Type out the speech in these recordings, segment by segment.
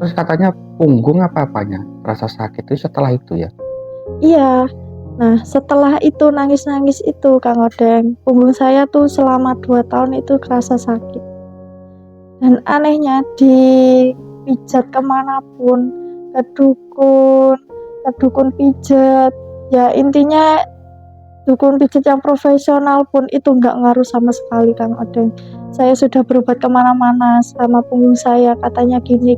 Terus katanya punggung apa-apanya rasa sakit itu setelah itu ya? Iya. Nah, setelah itu nangis-nangis itu Kang Odeng, punggung saya tuh selama 2 tahun itu kerasa sakit. Dan anehnya dipijat kemanapun, ke dukun pijat, ya intinya dukun pijat yang profesional pun itu nggak ngaruh sama sekali Kang Odeng. Saya sudah berobat kemana-mana sama punggung saya, katanya gini,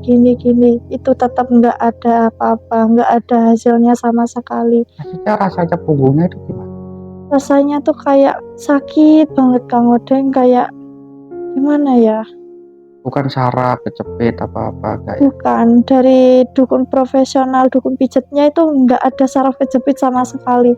itu tetap nggak ada apa-apa, nggak ada hasilnya sama sekali. Maksudnya rasanya punggungnya itu gimana? Rasanya tuh kayak sakit banget Kang Odeng, kayak gimana ya? Bukan saraf, kecepit apa-apa kayak Bukan, dari dukun profesional, dukun pijatnya itu nggak ada saraf kejepit sama sekali.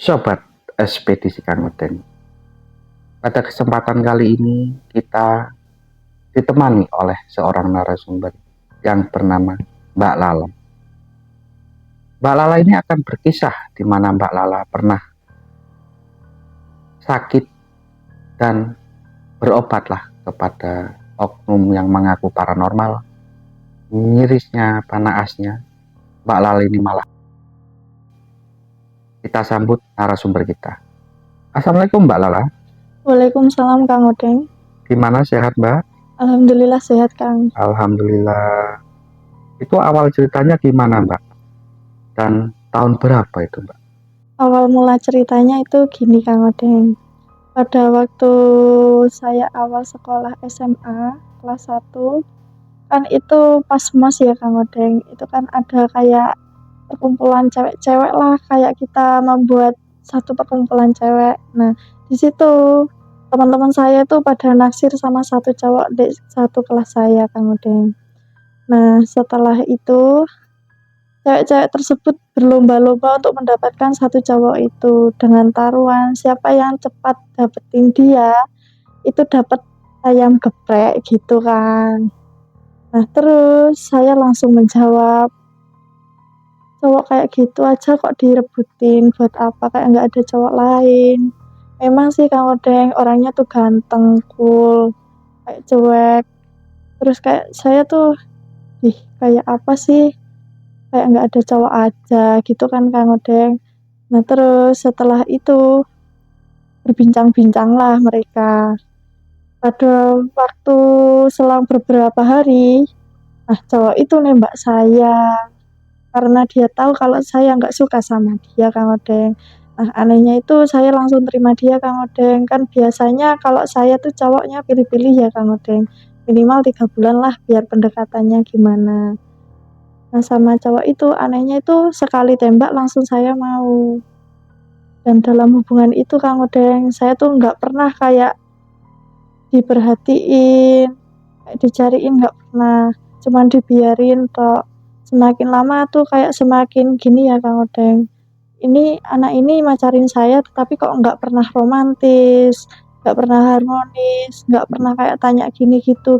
Sobat Ekspedisi Kang Odeng. Pada kesempatan kali ini kita ditemani oleh seorang narasumber yang bernama Mbak Lala. Mbak Lala ini akan berkisah di mana Mbak Lala pernah sakit dan berobatlah kepada oknum yang mengaku paranormal. Mirisnya, naasnya, Mbak Lala ini malah. Kita sambut narasumber kita. Assalamualaikum Mbak Lala. Waalaikumsalam Kang Odeng. Gimana, sehat Mbak? Alhamdulillah sehat Kang. Alhamdulillah. Itu awal ceritanya gimana Mbak? Dan tahun berapa itu Mbak? Awal mula ceritanya itu gini Kang Odeng. Pada waktu saya awal sekolah SMA kelas 1, kan itu pas MOS ya Kang Odeng. Itu kan ada kayak perkumpulan cewek-cewek lah, kayak kita membuat satu perkumpulan cewek. Nah, di situ teman-teman saya tuh pada naksir sama satu cowok di satu kelas saya Kang Odeng. Nah, setelah itu cewek-cewek tersebut berlomba-lomba untuk mendapatkan satu cowok itu dengan taruhan siapa yang cepat dapetin dia itu dapat ayam geprek gitu kan. Nah, terus saya langsung menjawab, cowok kayak gitu aja kok direbutin, buat apa, kayak nggak ada cowok lain. Memang sih Kang Odeng orangnya tuh ganteng, cool, kayak cuek. Terus kayak saya tuh, ih kayak apa sih, kayak nggak ada cowok aja gitu kan Kang Odeng. Nah terus setelah itu berbincang-bincang lah mereka. Pada waktu selang beberapa hari, nah cowok itu nembak saya karena dia tahu kalau saya nggak suka sama dia Kang Odeng. Nah anehnya itu saya langsung terima dia Kang Odeng. Kan biasanya kalau saya tuh cowoknya pilih-pilih ya Kang Odeng. Minimal 3 bulan lah biar pendekatannya gimana. Nah sama cowok itu anehnya itu sekali tembak langsung saya mau. Dan dalam hubungan itu Kang Odeng, saya tuh nggak pernah kayak diperhatiin, kayak dicariin nggak pernah. Cuman dibiarin tok. Semakin lama tuh kayak semakin gini ya Kang Odeng. Ini anak ini macarin saya tapi kok nggak pernah romantis, nggak pernah harmonis, nggak pernah kayak tanya gini gitu,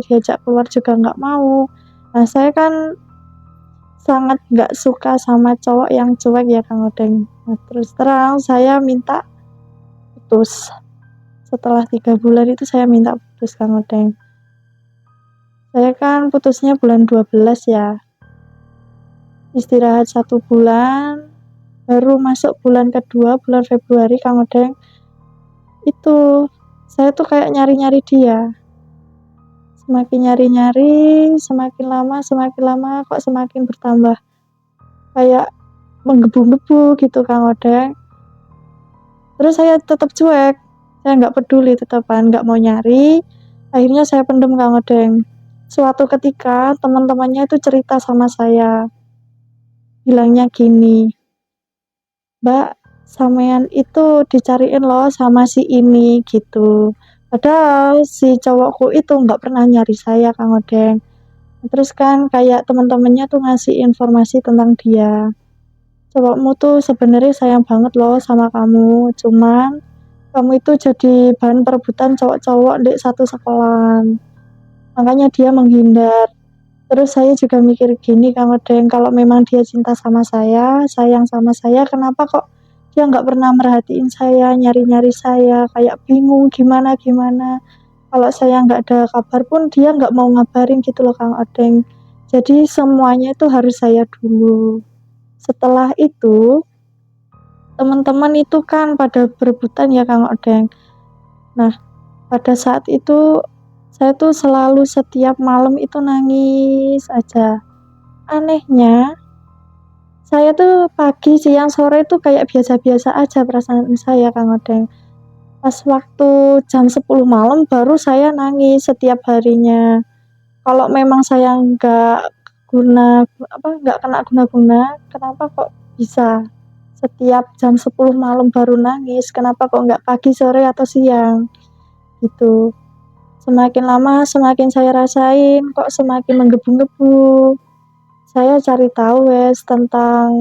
diajak keluar juga nggak mau. Nah saya kan sangat nggak suka sama cowok yang cuek ya Kang Odeng. Nah, terus terang saya minta putus. Setelah 3 bulan itu saya minta putus Kang Odeng. Saya kan putusnya bulan 12 ya. Istirahat 1 bulan, baru masuk bulan kedua, bulan Februari Kang Odeng. Itu saya tuh kayak nyari-nyari dia. Semakin nyari-nyari, semakin lama kok semakin bertambah kayak menggebu-gebu gitu Kang Odeng. Terus saya tetap cuek, saya nggak peduli tetapan, nggak mau nyari. Akhirnya saya pendem Kang Odeng. Suatu ketika teman-temannya itu cerita sama saya, bilangnya gini, Mbak, sampean itu dicariin loh sama si ini gitu. Padahal si cowokku itu nggak pernah nyari saya, Kang Odeng. Terus kan kayak teman-temannya tuh ngasih informasi tentang dia. Cowokmu tuh sebenarnya sayang banget loh sama kamu, cuman kamu itu jadi bahan perebutan cowok-cowok di satu sekolahan. Makanya dia menghindar. Terus saya juga mikir gini, Kang Odeng, kalau memang dia cinta sama saya, sayang sama saya, kenapa kok dia nggak pernah merhatiin saya, nyari-nyari saya, kayak bingung gimana-gimana. Kalau saya nggak ada kabar pun dia nggak mau ngabarin gitu loh, Kang Odeng. Jadi semuanya itu harus saya dulu. Setelah itu, teman-teman itu kan pada berebutan ya, Kang Odeng. Nah, pada saat itu saya tuh selalu setiap malam itu nangis aja. Anehnya, saya tuh pagi, siang, sore tuh kayak biasa-biasa aja perasaan saya, Kang Odeng. Pas waktu jam 10 malam baru saya nangis setiap harinya. Kalau memang saya nggak kena guna-guna, kenapa kok bisa setiap jam 10 malam baru nangis? Kenapa kok nggak pagi, sore, atau siang? Gitu. Semakin lama semakin saya rasain kok semakin menggebu-gebu. Saya cari tahu wes tentang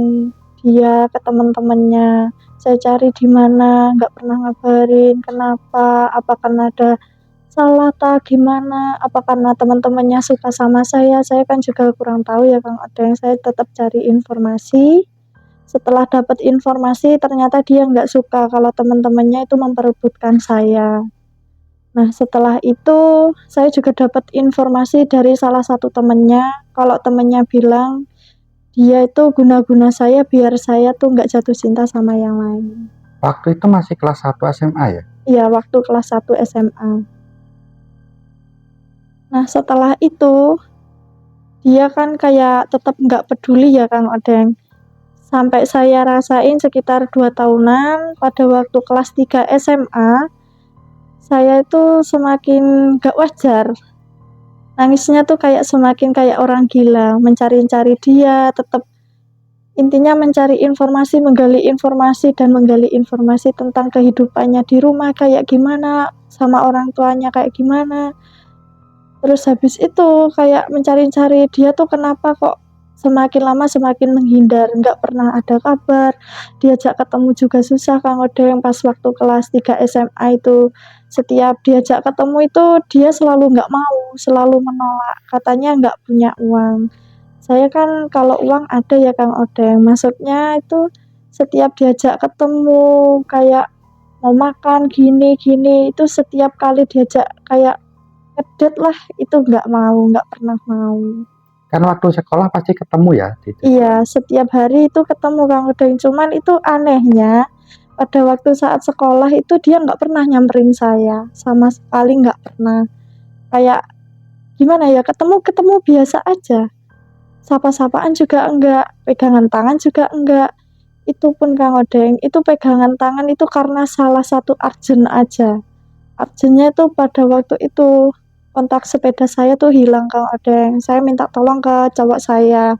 dia ke teman-temannya. Saya cari di mana, nggak pernah ngabarin. Kenapa? Apa karena ada salah tak gimana? Apa karena teman-temannya suka sama saya? Saya kan juga kurang tahu ya, Kang Odeng. Saya tetap cari informasi. Setelah dapat informasi, ternyata dia nggak suka kalau teman-temannya itu memperebutkan saya. Nah, setelah itu saya juga dapat informasi dari salah satu temannya, kalau temannya bilang dia itu guna-guna saya biar saya tuh nggak jatuh cinta sama yang lain. Waktu itu masih kelas 1 SMA ya? Iya, waktu kelas 1 SMA. Nah, setelah itu dia kan kayak tetap nggak peduli ya, Kang Odeng. Sampai saya rasain sekitar 2 tahunan, pada waktu kelas 3 SMA, saya itu semakin gak wajar. Nangisnya tuh kayak semakin kayak orang gila, mencari-cari dia, tetap intinya mencari informasi, menggali informasi tentang kehidupannya di rumah kayak gimana, sama orang tuanya kayak gimana. Terus habis itu kayak mencari-cari dia tuh kenapa kok semakin lama semakin menghindar, nggak pernah ada kabar. Diajak ketemu juga susah, Kang Odeng. Pas waktu kelas 3 SMA itu, setiap diajak ketemu itu dia selalu nggak mau, selalu menolak, katanya nggak punya uang. Saya kan kalau uang ada ya, Kang Odeng, maksudnya itu setiap diajak ketemu kayak mau makan gini-gini, itu setiap kali diajak kayak ngedate lah, itu nggak mau, nggak pernah mau. Kan waktu sekolah pasti ketemu ya? Iya, setiap hari itu ketemu, Kang Odeng. Cuman itu anehnya, pada waktu saat sekolah itu dia nggak pernah nyamperin saya, sama sekali nggak pernah. Kayak gimana ya, ketemu-ketemu biasa aja. Sapa-sapaan juga enggak, pegangan tangan juga enggak. Itu pun, Kang Odeng, itu pegangan tangan itu karena salah satu urgent aja. Urgentnya itu pada waktu itu kontak sepeda saya tuh hilang, Kang Odeng. Saya minta tolong ke cowok saya,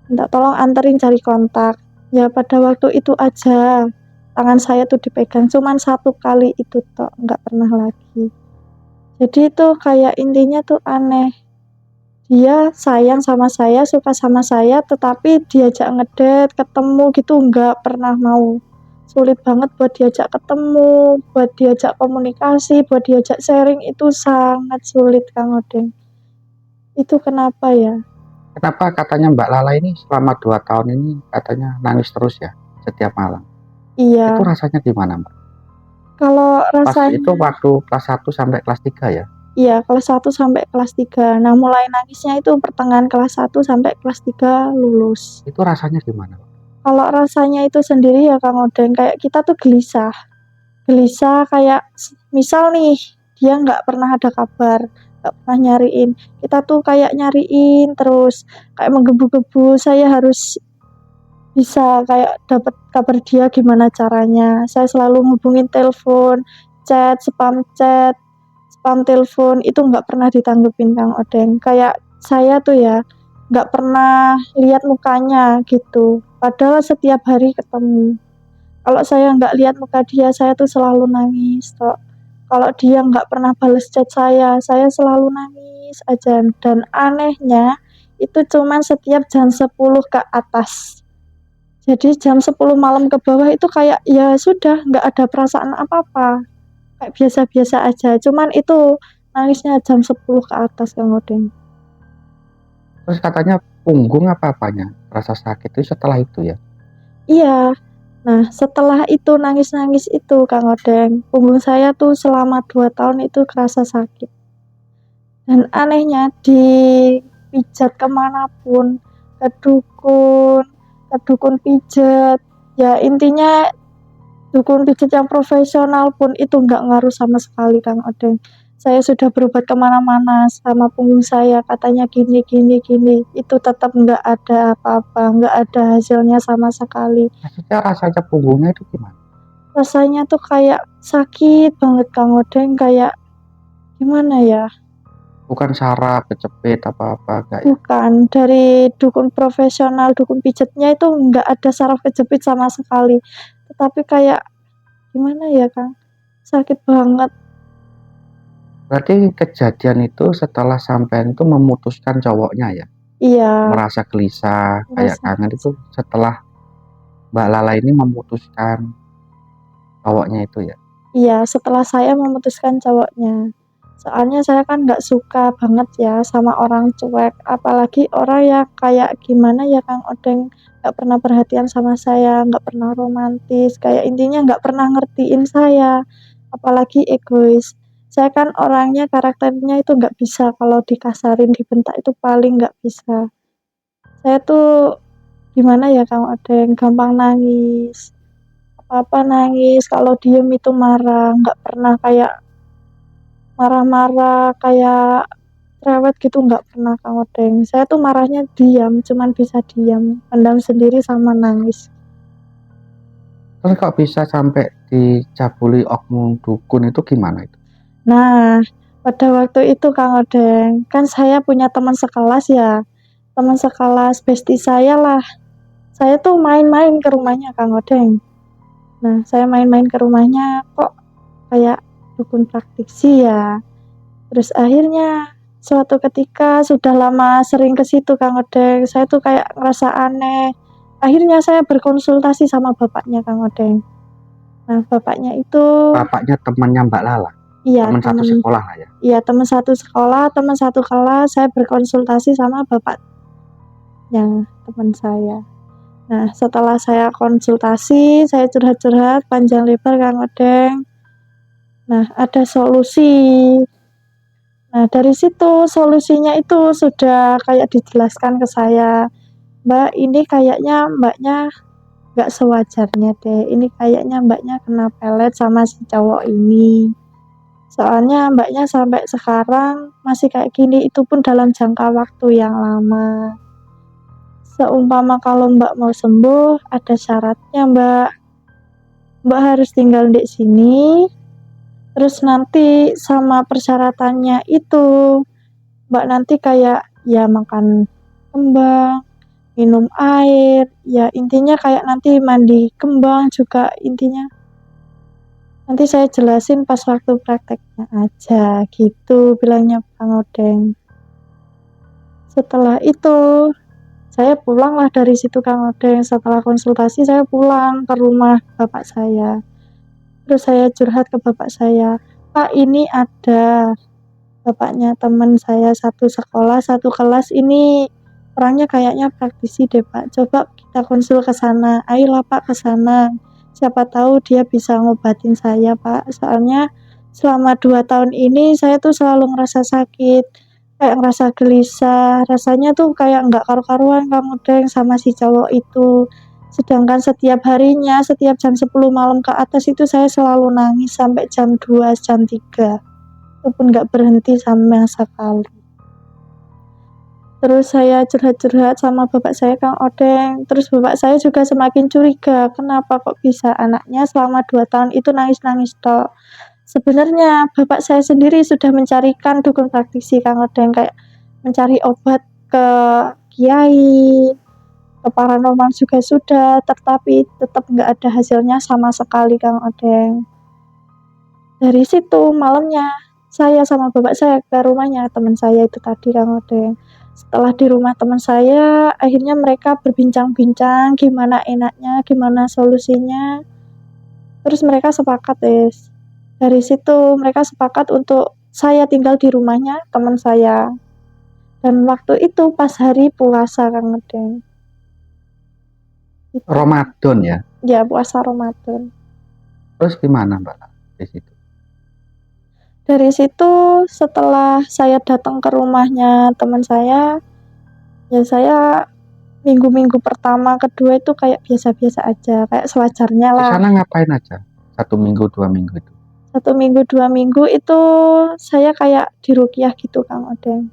minta tolong anterin cari kontak. Ya pada waktu itu aja tangan saya tuh dipegang, cuman 1 kali itu tok, nggak pernah lagi. Jadi itu kayak intinya tuh aneh. Dia sayang sama saya, suka sama saya, tetapi diajak ngedate, ketemu gitu nggak pernah mau. Sulit banget buat diajak ketemu, buat diajak komunikasi, buat diajak sharing itu sangat sulit, Kang Odeng. Itu kenapa ya? Kenapa katanya Mbak Lala ini selama 2 tahun ini katanya nangis terus ya setiap malam? Itu Iya, rasanya gimana, Mbak? kalau Pas itu rasanya waktu kelas 1 sampai kelas 3 ya? iya, kelas 1 sampai kelas 3. Nah, mulai nangisnya itu pertengahan kelas 1 sampai kelas 3 lulus. Itu rasanya gimana, Mbak? Kalau rasanya itu sendiri ya, Kang Odeng, kayak kita tuh gelisah. Gelisah kayak misal nih, dia nggak pernah ada kabar, nggak pernah nyariin. Kita tuh kayak nyariin terus, kayak menggebu-gebu, saya harus bisa kayak dapat kabar dia gimana caranya. Saya selalu ngubungin telepon, chat, spam telepon, itu nggak pernah ditanggepin, Kang Odeng. Kayak saya tuh ya, nggak pernah lihat mukanya gitu. Padahal setiap hari ketemu. Kalau saya nggak lihat muka dia, saya tuh selalu nangis. Kalau dia nggak pernah bales chat saya selalu nangis aja, dan anehnya itu cuman setiap jam 10 ke atas. Jadi jam 10 malam ke bawah itu kayak ya sudah nggak ada perasaan apa-apa, kayak biasa-biasa aja, cuman itu nangisnya jam 10 ke atas Kang Odeng. Terus katanya punggung apa-apanya rasa sakit itu setelah itu ya? Iya. Nah, setelah itu nangis-nangis itu Kang Odeng, punggung saya tuh selama 2 tahun itu kerasa sakit. Dan anehnya dipijat kemanapun, ke dukun pijat, ya intinya dukun pijat yang profesional pun itu nggak ngaruh sama sekali Kang Odeng. Saya sudah berobat kemana-mana sama punggung saya, katanya gini, itu tetap nggak ada apa-apa, nggak ada hasilnya sama sekali. Maksudnya rasanya punggungnya itu gimana? Rasanya tuh kayak sakit banget Kang Odeng, kayak gimana ya? Bukan saraf, kejepit apa-apa kayak Bukan, dari dukun profesional, dukun pijatnya itu nggak ada saraf kejepit sama sekali. Tetapi kayak gimana ya Kang? Sakit banget. berarti kejadian itu setelah sampean itu memutuskan cowoknya ya? Iya, Merasa gelisah, kayak merasa. kangen itu setelah Mbak Lala ini memutuskan cowoknya itu ya? Iya, setelah saya memutuskan cowoknya. Soalnya saya kan nggak suka banget ya sama orang cuek, apalagi orang yang kayak gimana ya Kang Odeng, nggak pernah perhatian sama saya, nggak pernah romantis, kayak intinya nggak pernah ngertiin saya, apalagi egois. Saya kan orangnya karakternya itu nggak bisa kalau dikasarin, dibentak itu paling nggak bisa. Saya tuh gimana ya Kang Odeng, gampang nangis, apa-apa nangis, kalau diem itu marah, nggak pernah kayak marah-marah kayak cerewet gitu, nggak pernah Kang Odeng. Saya tuh marahnya diam, cuman bisa diam, pendam sendiri sama nangis. Terus kok bisa sampai dicabuli oknum dukun itu gimana itu? Nah, pada waktu itu Kang Odeng, kan saya punya teman sekelas ya, teman sekelas bestie saya lah. Saya tuh main-main ke rumahnya Kang Odeng. Nah, saya main-main ke rumahnya, kok kayak dukun praktisi ya. Terus akhirnya suatu ketika sudah lama sering ke situ Kang Odeng, saya tuh kayak ngerasa aneh. Akhirnya saya berkonsultasi sama bapaknya Kang Odeng. Nah, bapaknya itu Bapaknya temannya Mbak Lala, iya teman satu temen sekolah lah ya? iya teman satu sekolah, teman satu kelas, saya berkonsultasi sama bapaknya teman saya. Nah, setelah saya konsultasi, saya curhat-curhat panjang lebar Kang Odeng. Nah, ada solusi. Nah, dari situ solusinya itu sudah kayak dijelaskan ke saya, Mbak, ini kayaknya Mbaknya nggak sewajarnya deh. Ini kayaknya Mbaknya kena pelet sama si cowok ini. Soalnya Mbaknya sampai sekarang masih kayak gini, itu pun dalam jangka waktu yang lama. Seumpama kalau Mbak mau sembuh, ada syaratnya Mbak. Mbak harus tinggal di sini, terus nanti sama persyaratannya itu Mbak nanti kayak ya makan kembang, minum air, ya intinya kayak nanti mandi kembang juga intinya. Nanti saya jelasin pas waktu prakteknya aja gitu bilangnya Kang Odeng. Setelah itu saya pulang lah dari situ Kang Odeng. Setelah konsultasi saya pulang ke rumah bapak saya. Terus saya curhat ke bapak saya, Pak ini ada bapaknya teman saya satu sekolah, satu kelas ini orangnya kayaknya praktisi deh Pak. Coba kita konsul ke sana. Ayolah Pak ke sana. Siapa tahu dia bisa ngobatin saya Pak. Soalnya selama 2 tahun ini saya tuh selalu ngerasa sakit, kayak ngerasa gelisah. Rasanya tuh kayak nggak karu-karuan Kang Udeng sama si cowok itu. Sedangkan setiap harinya, setiap jam 10 malam ke atas itu saya selalu nangis sampai jam 2, jam 3. Itu pun nggak berhenti sama sekali. Terus saya curhat-curhat sama bapak saya Kang Odeng, terus bapak saya juga semakin curiga, kenapa kok bisa anaknya selama 2 tahun itu nangis-nangis tok. Sebenarnya bapak saya sendiri sudah mencarikan dukun praktisi Kang Odeng, kayak mencari obat ke kiai, ke paranormal juga sudah, tetapi tetap nggak ada hasilnya sama sekali Kang Odeng. Dari situ malamnya saya sama bapak saya ke rumahnya teman saya itu tadi Kang Odeng. Setelah di rumah teman saya, akhirnya mereka berbincang-bincang gimana enaknya, gimana solusinya. Terus mereka sepakat, dari situ mereka sepakat untuk saya tinggal di rumahnya teman saya. Dan waktu itu pas hari puasa Kang Odeng. Gitu. Ramadan ya. Ya, puasa Ramadan. Terus gimana Mbak di situ? Dari situ setelah saya datang ke rumahnya teman saya, ya saya minggu-minggu pertama, kedua itu kayak biasa-biasa aja, kayak sewajarnya Di lah. sana ngapain aja? 1 minggu, 2 minggu itu? 1 minggu, 2 minggu itu saya kayak diruqyah gitu Kang Odeng.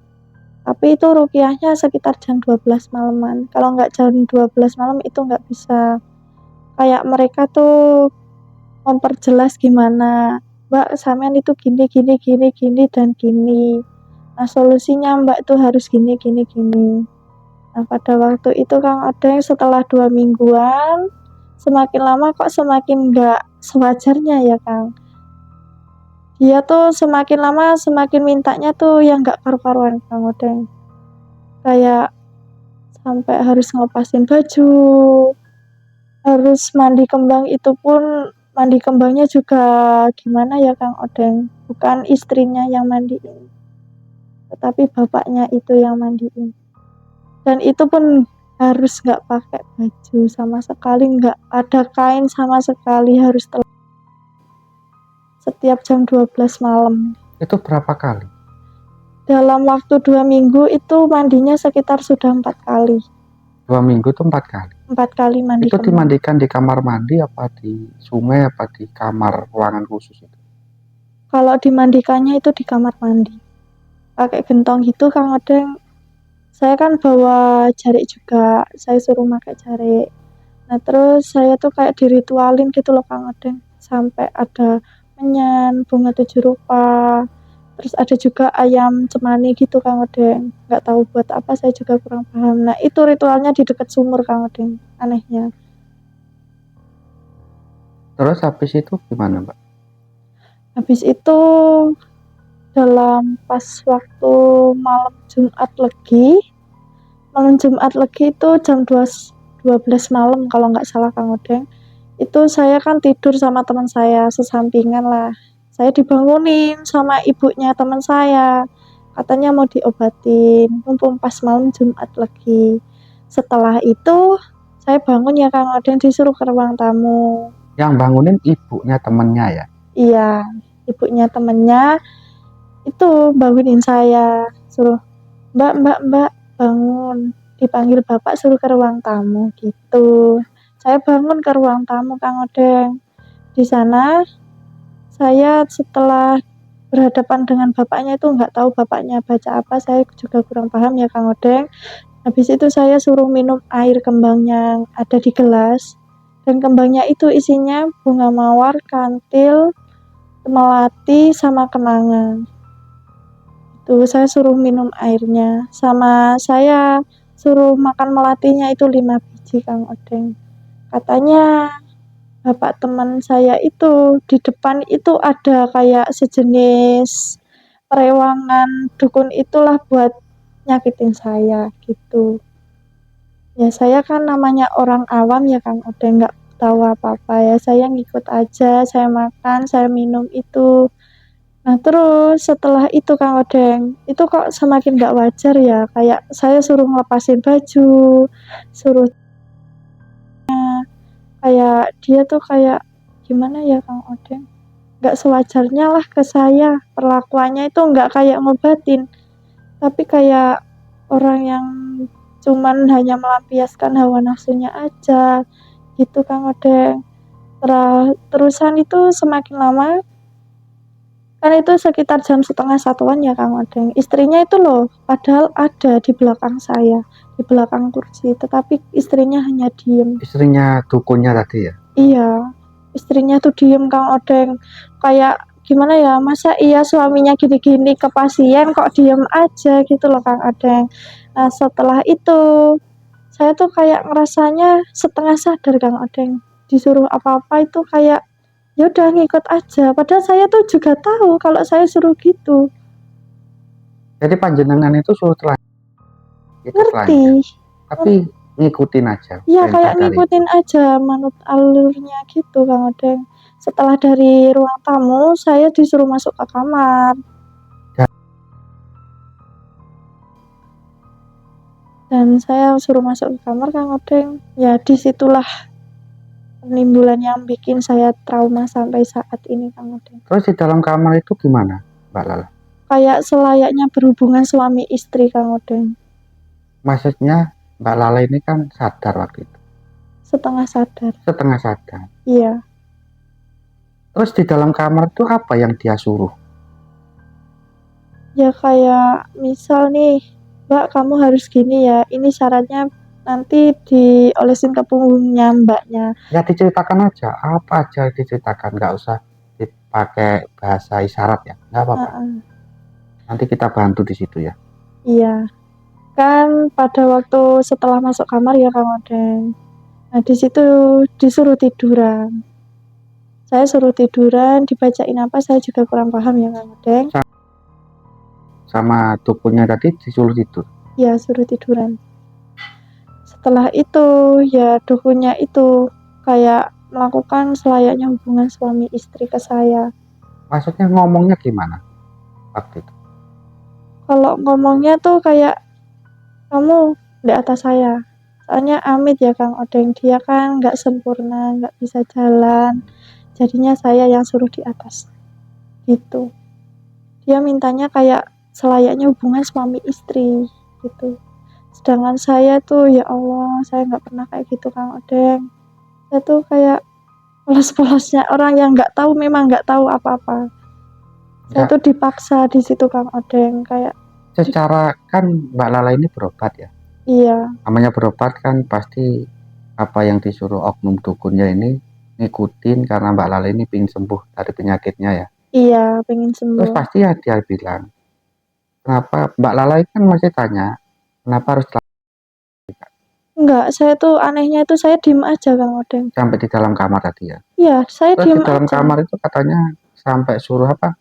Tapi itu ruqyahnya sekitar jam 12 malaman. Kalau nggak jam 12 malam itu nggak bisa. Kayak mereka tuh memperjelas gimana, Mbak sampean itu gini gini gini gini dan gini. Nah solusinya Mbak tuh harus gini gini gini. Nah pada waktu itu Kang Odeng setelah 2 mingguan, semakin lama kok semakin nggak sewajarnya ya Kang. Dia tuh semakin lama semakin mintanya tuh yang nggak karu-karuan Kang Odeng. Kayak sampai harus ngelepasin baju, harus mandi kembang, itu pun mandi kembangnya juga gimana ya Kang Odeng, bukan istrinya yang mandiin, tetapi bapaknya itu yang mandiin. Dan itu pun harus nggak pakai baju sama sekali, nggak ada kain sama sekali, harus setiap jam 12 malam. Itu berapa kali? Dalam waktu 2 minggu itu mandinya sekitar sudah 4 kali. 2 minggu itu 4 kali? 4 kali mandi Itu kembang. dimandikan di kamar mandi apa di sungai apa di kamar ruangan khusus itu? Kalau dimandikannya itu di kamar mandi. Pakai gentong gitu Kang Odeng. Saya kan bawa jarik juga, saya suruh pakai jarik. Nah terus saya tuh kayak diritualin gitu loh Kang Odeng. Sampai ada menyan, bunga 7 rupa, terus ada juga ayam cemani gitu Kang Odeng. Nggak tahu buat apa, saya juga kurang paham. Nah itu ritualnya di dekat sumur Kang Odeng, anehnya. Terus habis itu gimana Mbak? Habis itu dalam pas waktu malam Jumat Legi itu jam 12 malam kalau nggak salah Kang Odeng. Itu saya kan tidur sama teman saya, sesampingan lah. Saya dibangunin sama ibunya teman saya. Katanya mau diobatin, mumpung pas malam Jumat Legi. Setelah itu saya bangun ya Kang Odeng, disuruh ke ruang tamu. Yang bangunin ibunya temennya ya? Iya, ibunya temennya itu bangunin saya, suruh mbak bangun, dipanggil bapak suruh ke ruang tamu gitu. Saya bangun ke ruang tamu Kang Odeng. Di sana saya setelah berhadapan dengan bapaknya itu nggak tahu bapaknya baca apa, saya juga kurang paham ya Kang Odeng. Habis itu saya suruh minum air kembang yang ada di gelas, dan kembangnya itu isinya bunga mawar, kantil, melati, sama kenanga. Tuh saya suruh minum airnya, sama saya suruh makan melatinya itu 5 biji Kang Odeng. Katanya bapak teman saya itu di depan itu ada kayak sejenis perewangan dukun itulah buat nyakitin saya gitu. Ya saya kan namanya orang awam ya Kang Odeng, nggak tahu apa-apa ya, saya ngikut aja, saya makan, saya minum itu. Nah terus setelah itu Kang Odeng, itu kok semakin gak wajar ya, kayak saya suruh ngelepasin baju, suruh kayak dia tuh kayak gimana ya Kang Odeng, gak sewajarnya lah ke saya, perlakuannya itu gak kayak ngobatin, tapi kayak orang yang cuman hanya melampiaskan hawa nafsunya aja gitu Kang Odeng. Terusan itu semakin lama, kan itu sekitar jam setengah satuan ya Kang Odeng. Istrinya itu loh, padahal ada di belakang saya, di belakang kursi, tetapi istrinya hanya diem. Istrinya dukunnya tadi ya? Iya, istrinya tuh diem Kang Odeng. Kayak gimana ya, masa iya suaminya gini-gini ke pasien kok diem aja gitu loh Kang Odeng. Nah setelah itu, saya tuh kayak ngerasanya setengah sadar Kang Odeng. Disuruh apa-apa itu kayak ya udah ngikut aja. Padahal saya tuh juga tahu kalau saya suruh gitu. Jadi panjenengan itu suruh telanjang, itu Ngerti. telanjang. Tapi ngikutin aja Iya perintah kayak dari ngikutin aja manut alurnya gitu Kang Odeng. Setelah dari ruang tamu, saya disuruh masuk ke kamar. Dan saya suruh masuk ke kamar Kang Odeng. Ya disitulah penimbulan yang bikin saya trauma sampai saat ini Kang Odeng. Terus di dalam kamar itu gimana, Mbak Lala? Kayak selayaknya berhubungan suami istri Kang Odeng. Maksudnya Mbak Lala ini kan sadar waktu itu, Setengah sadar. setengah sadar. Iya. Terus di dalam kamar itu apa yang dia suruh? Ya kayak misal nih, Mbak kamu harus gini ya. Ini syaratnya nanti diolesin ke punggungnya mbaknya. Ya diceritakan aja, apa aja diceritakan, nggak usah dipakai bahasa isyarat ya, nggak apa-apa. Nanti kita bantu di situ ya. Iya. Kan pada waktu setelah masuk kamar ya Kang Odeng. Nah di situ disuruh tiduran. Saya suruh tiduran, dibacain apa saya juga kurang paham ya Kang Odeng. Sama dukunnya tadi disuruh tidur. Ya suruh tiduran. Setelah itu ya dukunnya itu kayak melakukan selayaknya hubungan suami istri ke saya. Maksudnya ngomongnya gimana waktu itu? Kalau ngomongnya tuh kayak kamu di atas saya. Soalnya Amit ya Kang Odeng, dia kan nggak sempurna, nggak bisa jalan. Jadinya saya yang suruh di atas. Gitu. Dia mintanya kayak selayaknya hubungan suami istri gitu. Sedangkan saya tuh ya Allah, saya nggak pernah kayak gitu Kang Odeng. Saya tuh kayak polos-polosnya orang yang nggak tahu, memang nggak tahu apa-apa. Saya tuh dipaksa di situ Kang Odeng kayak. Secara kan Mbak Lala ini berobat ya. Iya. Namanya berobat kan pasti apa yang disuruh oknum dukunnya ini ngikutin karena Mbak Lala ini pengen sembuh dari penyakitnya ya. Iya, pengen sembuh. Terus pasti ya dia bilang, kenapa Mbak Lala kan masih tanya, kenapa harus Enggak, saya tuh anehnya itu saya diem aja Kang Odeng. sampai di dalam kamar tadi ya? Iya, saya Terus diem di dalam aja. kamar itu katanya sampai suruh apa?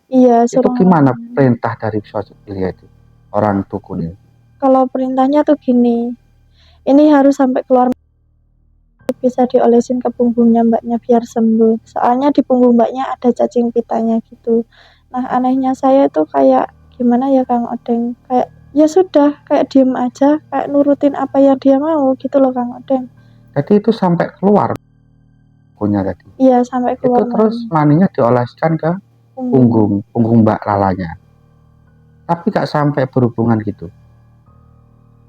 Iya, Itu suruh. gimana perintah dari sosok beliau itu, orang dukun ini? Kalau perintahnya tuh gini, ini harus sampai keluar, bisa diolesin ke punggungnya mbaknya biar sembuh. Soalnya di punggung mbaknya ada cacing pitanya gitu. Nah anehnya saya tuh kayak gimana ya Kang Odeng, kayak ya sudah kayak diem aja, kayak nurutin apa yang dia mau gitu loh Kang Odeng. Jadi itu sampai keluar punya tadi. Iya sampai keluar. Itu terus maninya dioleskan ke punggung Mbak Lalanya. Tapi gak sampai berhubungan gitu.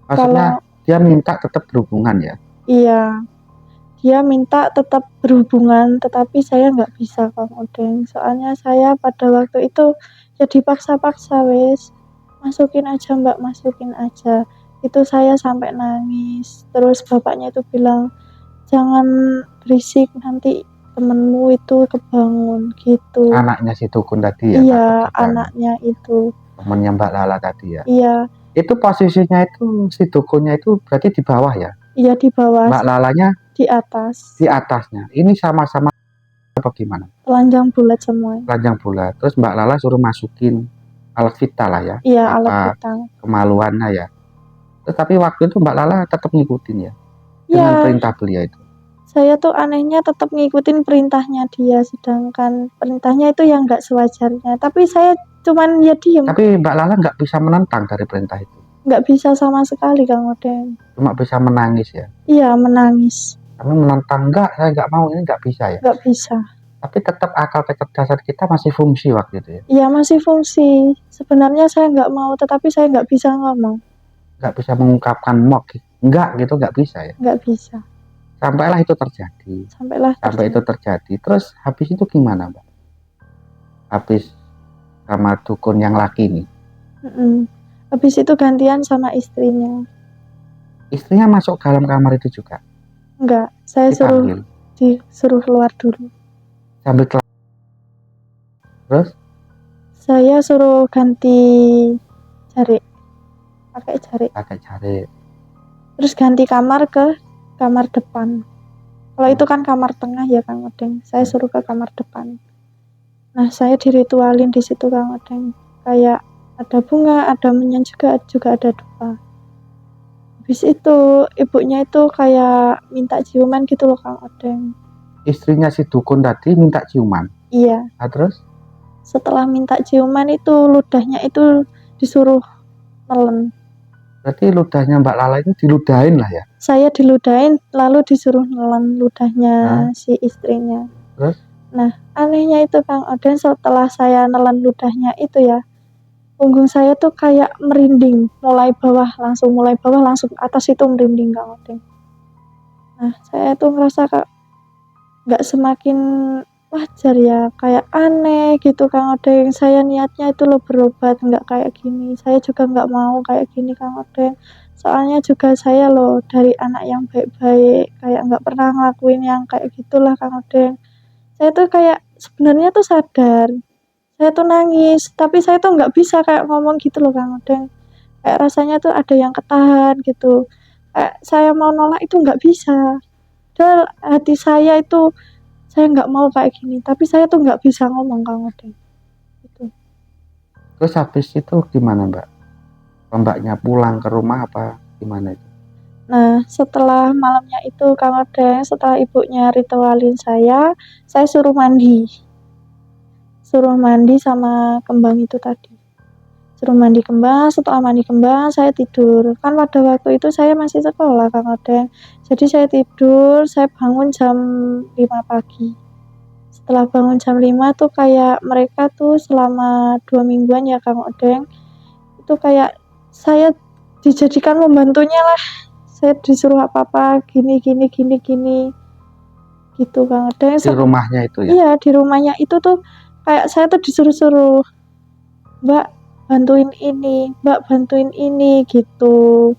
Maksudnya dia minta tetap berhubungan ya? Iya, dia minta tetap berhubungan, tetapi saya nggak bisa Kang Odeng. Soalnya saya pada waktu itu ya dipaksa-paksa wes. Masukin aja mbak, masukin aja. Itu saya sampai nangis. Terus bapaknya itu bilang, jangan berisik nanti temenmu itu kebangun gitu. Anaknya si dukun tadi ya? Iya, anaknya itu. Temennya Mbak Lala tadi ya? Iya. Itu posisinya itu si dukunnya itu berarti di bawah ya? Iya di bawah. Mbak Lalanya di atas. Di atasnya. Ini sama-sama apa gimana? Telanjang bulat semua. Telanjang bulat. Terus Mbak Lala suruh masukin alat vital lah ya? Iya, alat vital. Kemaluannya ya? Tetapi waktu itu Mbak Lala tetap ngikutin ya? Dengan perintah beliau itu? Saya tuh anehnya tetap ngikutin perintahnya dia, sedangkan perintahnya itu yang nggak sewajarnya. Tapi saya cuman ya diem. Tapi Mbak Lala nggak bisa menentang dari perintah itu? Nggak bisa sama sekali Kang Odeng. Cuma bisa menangis ya? Iya menangis. Tapi menentang enggak, saya nggak mau, ini nggak bisa ya? Nggak bisa. Tapi tetap akal kecerdasan kita masih fungsi waktu itu ya? Iya masih fungsi. Sebenarnya saya nggak mau, tetapi saya nggak bisa ngomong. Nggak bisa mengungkapkan enggak gitu, nggak bisa ya? Nggak bisa. Sampailah itu terjadi. Sampai itu terjadi. Terus habis itu gimana Mbak? Habis sama dukun yang laki nih? Habis itu gantian sama istrinya. Istrinya masuk dalam kamar itu juga? Enggak, saya disuruh keluar dulu. Sambil terus? Saya suruh ganti jarik. Pakai jarik. Pakai jarik. Terus ganti kamar ke kamar depan. Kalau itu kan kamar tengah ya Kang Odeng, saya suruh ke kamar depan. Nah, saya diritualin di situ Kang Odeng. Kayak ada bunga, ada menyan juga ada doa. Habis itu ibunya itu kayak minta ciuman gitu loh Kang Odeng. Istrinya si dukun tadi minta ciuman. Iya, Nah, terus setelah minta ciuman itu ludahnya itu disuruh nelen. berarti ludahnya Mbak Lala itu diludahin lah ya. Saya diludahin lalu disuruh nelen ludahnya Nah, si istrinya. terus Nah, anehnya itu Kang Odeng, setelah saya nelen ludahnya itu ya, punggung saya tuh kayak merinding, mulai bawah langsung atas itu merinding Kang Odeng. Nah, saya tuh ngerasa nggak semakin wajar ya, kayak aneh gitu Kang Odeng. Saya niatnya itu loh berobat, nggak kayak gini. Saya juga nggak mau kayak gini Kang Odeng. Soalnya juga saya loh dari anak yang baik-baik, kayak nggak pernah ngelakuin yang kayak gitulah Kang Odeng. Saya tuh kayak sebenarnya tuh sadar, saya tuh nangis, tapi saya tuh nggak bisa kayak ngomong gitu loh Kang Odeng. Kayak rasanya tuh ada yang ketahan gitu. Kayak saya mau nolak itu nggak bisa. Padahal hati saya itu saya nggak mau kayak gini, tapi saya tuh nggak bisa ngomong Kang Odeng. Gitu. terus habis itu gimana Mbak? Mbaknya pulang ke rumah apa gimana itu? Nah, setelah malamnya itu Kang Odeng, setelah ibunya ritualin saya suruh mandi. Suruh mandi sama kembang itu tadi. Suruh mandi kembang, setelah mandi kembang saya tidur. Kan pada waktu itu saya masih sekolah Kang Odeng. Jadi saya tidur, saya bangun jam 5 pagi. Setelah bangun jam 5 tuh kayak mereka tuh selama 2 mingguan ya Kang Odeng, itu kayak saya dijadikan membantunya lah. Saya disuruh apa-apa gini gitu Kang Odeng. Di rumahnya itu ya. Iya, di rumahnya itu tuh kayak saya tuh disuruh-suruh, Mbak bantuin ini, Mbak bantuin ini gitu.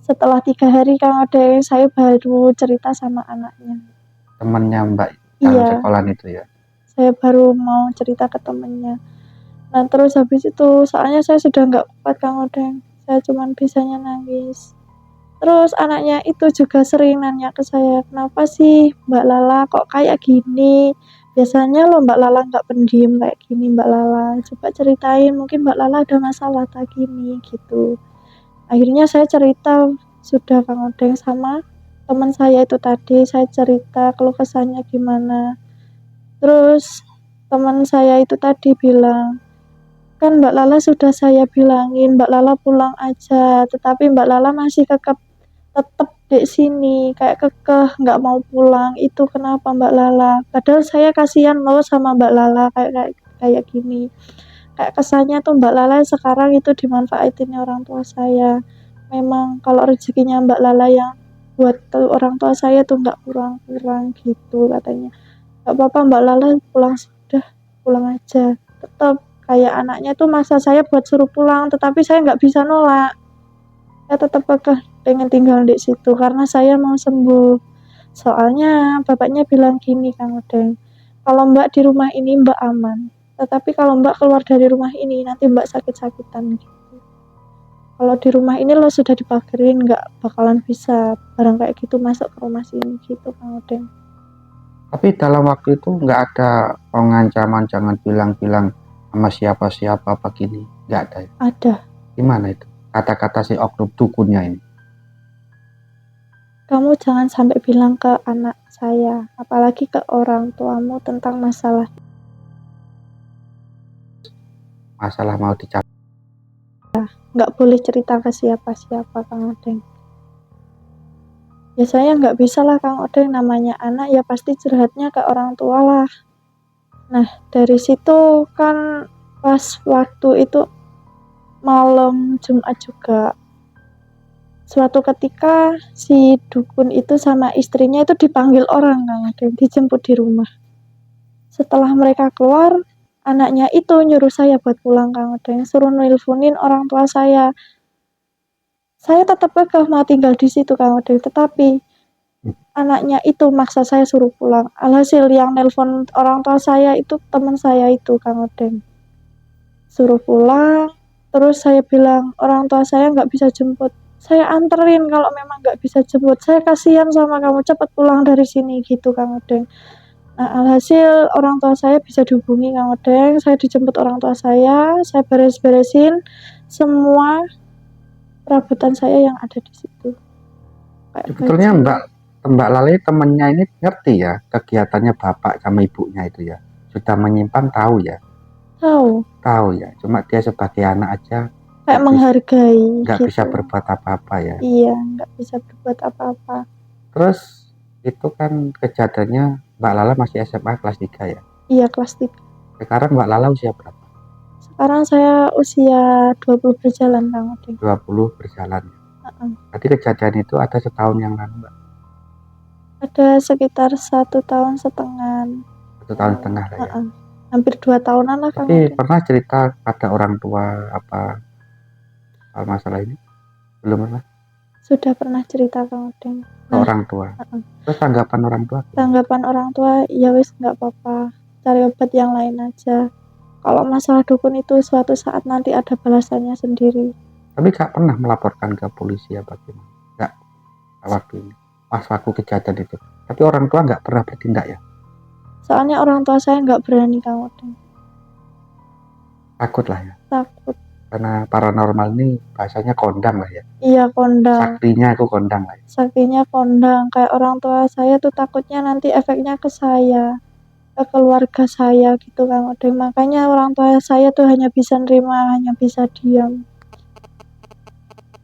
Setelah 3 hari Kang Odeng, saya baru cerita sama anaknya. Temannya Mbak dalam Iya, sekolahan itu ya. saya baru mau cerita ke temennya. Nah terus habis itu soalnya saya sudah nggak kuat Kang Odeng, saya cuman bisanya nangis. Terus anaknya itu juga sering nanya ke saya, kenapa sih Mbak Lala kok kayak gini? Biasanya loh Mbak Lala nggak pendiam kayak gini Mbak Lala. Coba ceritain, mungkin Mbak Lala ada masalah tak gini gitu. Akhirnya saya cerita sudah Kang Odeng sama teman saya itu tadi, saya cerita keluh kesahnya gimana. Terus teman saya itu tadi bilang, kan Mbak Lala sudah saya bilangin Mbak Lala pulang aja, tetapi Mbak Lala masih tetap di sini, kayak kekeh nggak mau pulang. Itu kenapa Mbak Lala? Padahal saya kasihan loh sama Mbak Lala kayak gini. Kayak kesannya tuh Mbak Lala sekarang itu dimanfaatin orang tua saya. Memang kalau rezekinya Mbak Lala yang buat orang tua saya tuh nggak kurang-kurang gitu katanya. Nggak apa-apa Mbak Lala pulang aja. Tetap kayak anaknya tuh maksa saya buat suruh pulang, tetapi saya nggak bisa nolak. Saya tetap pengen tinggal di situ karena saya mau sembuh. Soalnya bapaknya bilang gini Kang Odeng, kalau Mbak di rumah ini Mbak aman, tetapi kalau Mbak keluar dari rumah ini nanti Mbak sakit-sakitan gitu. Kalau di rumah ini lo sudah dipagerin nggak bakalan bisa barang kayak gitu masuk ke rumah sini gitu Kang Odeng. Tapi dalam waktu itu nggak ada pengancaman jangan bilang-bilang sama siapa-siapa begini, nggak ada ya? Ada. Gimana itu kata-kata si oknum dukunnya ini? Kamu jangan sampai bilang ke anak saya, apalagi ke orang tuamu tentang masalah. Masalah mau dicapai. Nggak boleh cerita ke siapa-siapa Kang Odeng. Ya saya nggak bisa lah Kang Odeng, namanya anak ya pasti curhatnya ke orang tua lah. Nah dari situ kan pas waktu itu malam Jumat juga, suatu ketika si dukun itu sama istrinya itu dipanggil orang Kang Odeng, dijemput di rumah. Setelah mereka keluar, anaknya itu nyuruh saya buat pulang Kang Odeng, suruh nelponin orang tua saya. Saya tetap kekeh mau tinggal di situ Kang Odeng, tetapi anaknya itu maksa saya suruh pulang. Alhasil yang nelpon orang tua saya itu teman saya itu Kang Odeng. Suruh pulang, terus saya bilang orang tua saya nggak bisa jemput. Saya anterin kalau memang nggak bisa jemput. Saya kasihan sama kamu, cepet pulang dari sini gitu Kang Odeng. Nah, alhasil orang tua saya bisa dihubungi Kang Odeng, saya dijemput orang tua saya beres-beresin semua perabotan saya yang ada di situ. Kayak Sebetulnya baju. Mbak Lale temennya ini ngerti ya kegiatannya bapak sama ibunya itu ya. Sudah menyimpan tahu ya. Tahu, Ya. Cuma dia sebagai anak aja kayak menghargai nggak bisa gitu. berbuat apa-apa ya. Iya, nggak bisa berbuat apa-apa. Terus itu kan kejadiannya Mbak Lala masih SMA kelas 3 ya. Iya, kelas 3. Sekarang Mbak Lala usia berapa? Sekarang saya usia 20 berjalan Kang Odeng. 20 berjalan. Berarti kejadian itu ada setahun yang lalu Mbak? Ada sekitar 1,5 tahun. 1,5 tahun lah ya. Hampir 2 tahunan lah Kang Tapi Odeng. pernah cerita pada orang tua apa soal masalah ini? Belum pernah? Sudah pernah cerita Kang Odeng. Ke orang tua. Terus tanggapan orang tua? Tanggapan orang tua, ya wis nggak apa-apa, cari obat yang lain aja. Kalau masalah dukun itu suatu saat nanti ada balasannya sendiri. Tapi gak pernah melaporkan ke polisi apa gimana? Gak waktu ini. Pas waktu kejadian itu. Tapi orang tua nggak pernah bertindak ya? Soalnya orang tua saya nggak berani Kang Odeng. Takut lah ya. Takut. Karena paranormal ini bahasanya kondang lah ya. Iya, kondang. Saktinya itu kondang lah ya. Saktinya kondang. Kayak orang tua saya tuh takutnya nanti efeknya ke saya, ke keluarga saya gitu Kang Odeng. Makanya orang tua saya tuh hanya bisa nerima, hanya bisa diam.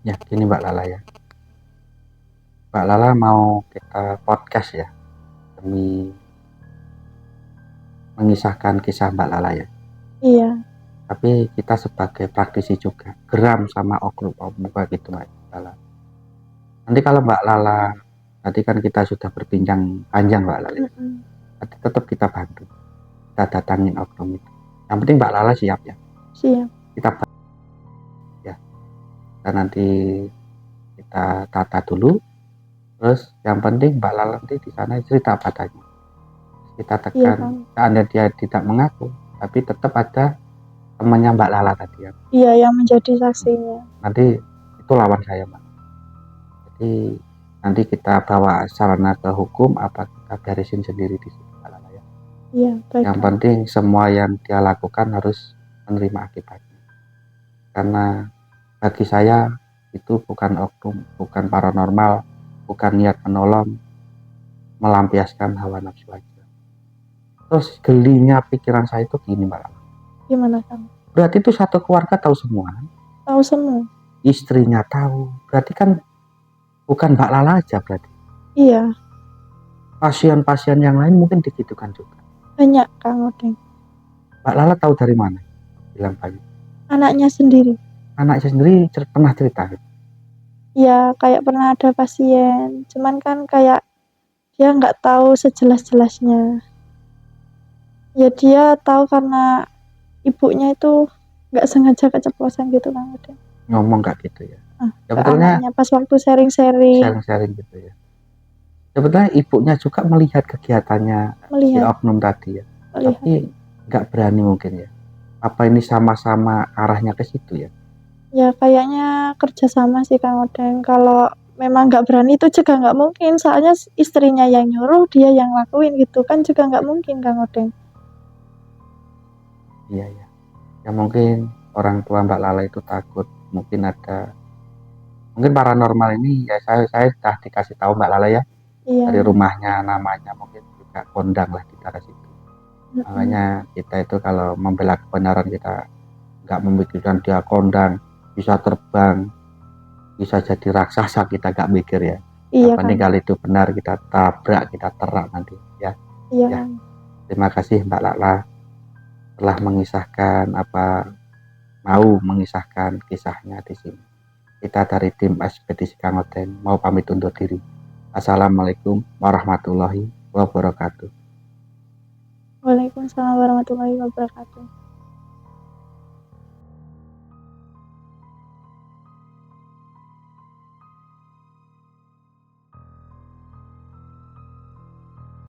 Ya gini Mbak Lala ya. Mbak Lala mau kita podcast ya. Demi mengisahkan kisah Mbak Lala ya. Iya. Tapi kita sebagai praktisi juga geram sama oknum gitu Mbak Lala. Nanti kalau Mbak Lala, tadi kan kita sudah berbincang panjang Mbak Lala. Nanti tetap kita bantu. Kita datangin oknum itu. Yang penting Mbak Lala siap ya. Siap. Kita ya. Dan nanti kita tata dulu. Terus yang penting Mbak Lala nanti di sana cerita apa adanya. Kita tekan. Seandainya dia tidak mengaku, tapi tetap ada temannya Mbak Lala tadi ya. Iya, yang menjadi saksinya. Nanti itu lawan saya Mbak. Jadi nanti kita bawa sarana ke hukum apa kita beresin sendiri di situ Mbak Lala ya. Iya, baik. Yang penting semua yang dia lakukan harus menerima akibatnya. Karena bagi saya itu bukan oknum, bukan paranormal, bukan niat menolong, melampiaskan hawa nafsu aja. Terus gelinya pikiran saya itu gini Mbak Lala. Gimana Kang? Berarti itu satu keluarga tahu semua. Tahu semua. Istrinya tahu. Berarti kan bukan Mbak Lala aja berarti. Iya. Pasien-pasien yang lain mungkin digitukan juga. Banyak Kang Odeng. Mbak Lala tahu dari mana? Bilang banyak. Anaknya sendiri. Anaknya sendiri pernah cerita. Ya, kayak pernah ada pasien. Cuman kan kayak dia nggak tahu sejelas-jelasnya. Ya dia tahu karena ibunya itu nggak sengaja keceplosan gitu Kang Odeng. Ngomong nggak gitu ya. Sebetulnya pas waktu sharing-sharing gitu ya. Sebetulnya ibunya juga melihat kegiatannya si oknum tadi ya. Tapi nggak berani mungkin ya. Apa ini sama-sama arahnya ke situ ya? Ya kayaknya kerjasama sih Kang Odeng. Kalau memang nggak berani itu juga nggak mungkin. Soalnya istrinya yang nyuruh, dia yang lakuin gitu kan juga nggak mungkin Kang Odeng. Iya ya. Ya mungkin orang tua Mbak Lala itu takut. Mungkin paranormal ini ya saya sudah dikasih tahu Mbak Lala ya. Iya. Dari rumahnya, namanya mungkin juga kondang lah di daerah situ. Makanya kita itu kalau membela kebenaran kita nggak memikirkan dia kondang, bisa terbang, bisa jadi raksasa, kita nggak mikir ya. Iya, penting kalau itu benar kita tabrak, kita terak nanti ya. Iya. Ya. Terima kasih Mbak Lala telah mengisahkan kisahnya di sini. Kita dari tim Ekspedisi Kang Odeng mau pamit undur diri. Assalamualaikum warahmatullahi wabarakatuh. Waalaikumsalam warahmatullahi wabarakatuh.